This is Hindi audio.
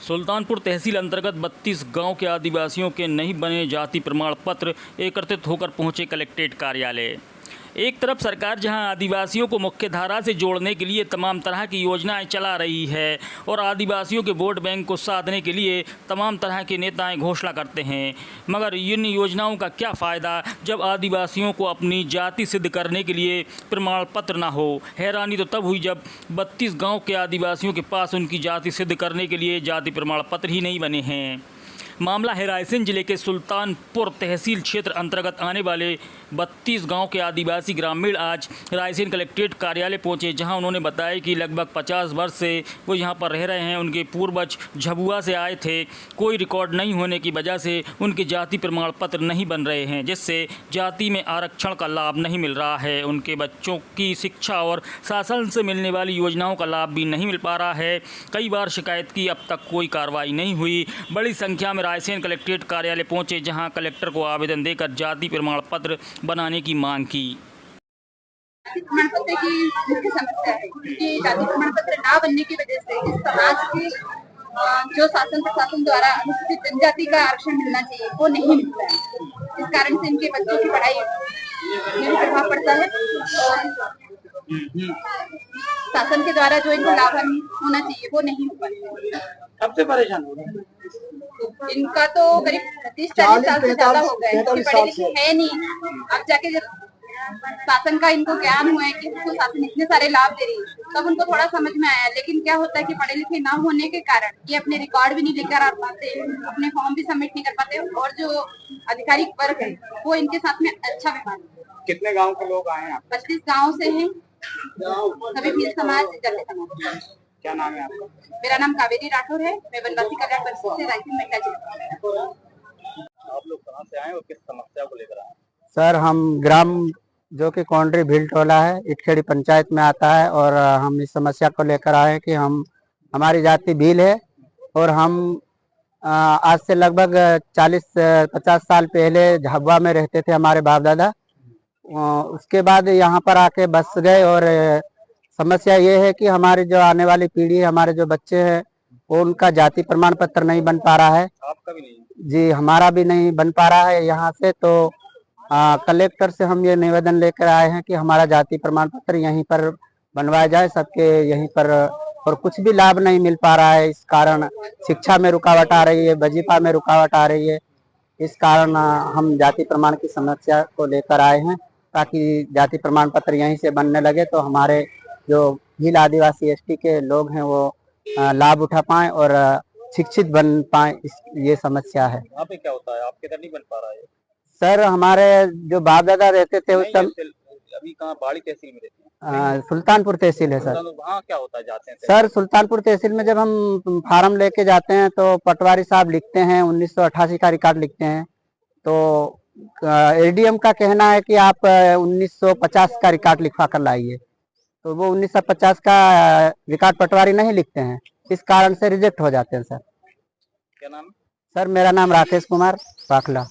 सुल्तानपुर तहसील अंतर्गत 32 गांव के आदिवासियों के नहीं बने जाति प्रमाण पत्र एकत्रित होकर पहुंचे कलेक्ट्रेट कार्यालय। एक तरफ सरकार जहां आदिवासियों को मुख्य धारा से जोड़ने के लिए तमाम तरह की योजनाएं चला रही है और आदिवासियों के वोट बैंक को साधने के लिए तमाम तरह के नेताएं घोषणा करते हैं, मगर इन योजनाओं का क्या फ़ायदा जब आदिवासियों को अपनी जाति सिद्ध करने के लिए प्रमाण पत्र ना हो। हैरानी तो तब हुई जब 32 गाँव के आदिवासियों के पास उनकी जाति सिद्ध करने के लिए जाति प्रमाण पत्र ही नहीं बने हैं। मामला है रायसेन जिले के सुल्तानपुर तहसील क्षेत्र अंतर्गत आने वाले 32 गांव के आदिवासी ग्रामीण आज रायसेन कलेक्ट्रेट कार्यालय पहुंचे, जहां उन्होंने बताया कि लगभग 50 वर्ष से वो यहां पर रह रहे हैं। उनके पूर्वज झबुआ से आए थे। कोई रिकॉर्ड नहीं होने की वजह से उनके जाति प्रमाण पत्र नहीं बन रहे हैं, जिससे जाति में आरक्षण का लाभ नहीं मिल रहा है। उनके बच्चों की शिक्षा और शासन से मिलने वाली योजनाओं का लाभ भी नहीं मिल पा रहा है। कई बार शिकायत की, अब तक कोई कार्रवाई नहीं हुई। बड़ी संख्या में रायसेन कलेक्ट्रेट कार्यालय पहुंचे, जहां कलेक्टर को आवेदन देकर जाति प्रमाण पत्र बनाने की मांग की। प्रमाण पत्र की मुख्य समस्या है कि जाति प्रमाण पत्र न बनने की वजह से इस समाज के जो शासन प्रशासन द्वारा अनुसूचित जनजाति का आरक्षण मिलना चाहिए वो नहीं मिलता है। इस कारण से इनके बच्चों की पढ़ाई में भी प्रभाव पड़ता है और शासन के द्वारा जो इनको लाभ होना चाहिए वो नहीं हो पाता। सबसे परेशान हो रहे हैं इनका तो करीब 30-40 साल से ज्यादा हो गए, पढ़े लिखे है नहीं। अब जाके जब शासन का इनको ज्ञान हुआ है कि उसको शासन इतने सारे लाभ दे रही है तब उनको थोड़ा समझ में आया। लेकिन क्या होता है कि पढ़े लिखे ना होने के कारण ये अपने रिकॉर्ड भी नहीं लेकर आ पाते, अपने फॉर्म भी सबमिट नहीं कर पाते और जो आधिकारिक वर्ग है वो इनके साथ में अच्छा व्यवहार। कितने गाँव के लोग आए हैं? 25 गाँव से हैं, सभी भील समाज, जाति समाज। क्या नाम है आपका? मेरा नाम कावेरी राठौर है। मैं वनवासी कल्याण परिषद से रायसेन महिला जिला। आप लोग कहाँ से आए और किस समस्या को लेकर आए? सर, हम ग्राम जो कि कौंडरी भील टोला है, इटखेड़ी पंचायत में आता है और हम इस समस्या को लेकर आए हैं कि हमारी जाति भील है और हम आज से लगभग 40-50 साल पहले झाबुआ में रहते थे हमारे बाप दादा। उसके बाद यहाँ पर आके बस गए और समस्या ये है कि हमारी जो आने वाली पीढ़ी है, हमारे जो बच्चे हैं वो उनका जाति प्रमाण पत्र नहीं बन पा रहा है। आपका भी नहीं? जी, हमारा भी नहीं बन पा रहा है यहाँ से। तो कलेक्टर से हम ये निवेदन लेकर आए हैं कि हमारा जाति प्रमाण पत्र यहीं पर बनवाया जाए सबके यहीं पर, और कुछ भी लाभ नहीं मिल पा रहा है। इस कारण शिक्षा में रुकावट आ रही है, वजीफा में रुकावट आ रही है। इस कारण हम जाति प्रमाण की समस्या को लेकर आए हैं ताकि जाति प्रमाण पत्र यहीं से बनने लगे तो हमारे जो भील आदिवासी एसटी के लोग हैं वो लाभ उठा पाएं और शिक्षित बन पाएं। ये समस्या है। यहाँ पे क्या होता है? आपके इधर नहीं बन पा रहा है? सर, हमारे जो बाप दादा रहते थे उस समय अभी कहाँ बाड़ी तहसील में रहते हैं? सुल्तानपुर तहसील है सर। वहाँ क्या होता है जाते हैं? सर, सुल्तानपुर तहसील में जब हम फार्म लेके जाते हैं तो पटवारी साहब लिखते हैं 1988 का रिकॉर्ड लिखते हैं। तो एडीएम का कहना है कि आप 1950 का रिकॉर्ड लिखवा कर लाइए, तो वो 1950 का रिकॉर्ड पटवारी नहीं लिखते हैं। इस कारण से रिजेक्ट हो जाते हैं सर। क्या नाम? सर, मेरा नाम राकेश कुमार पाखला।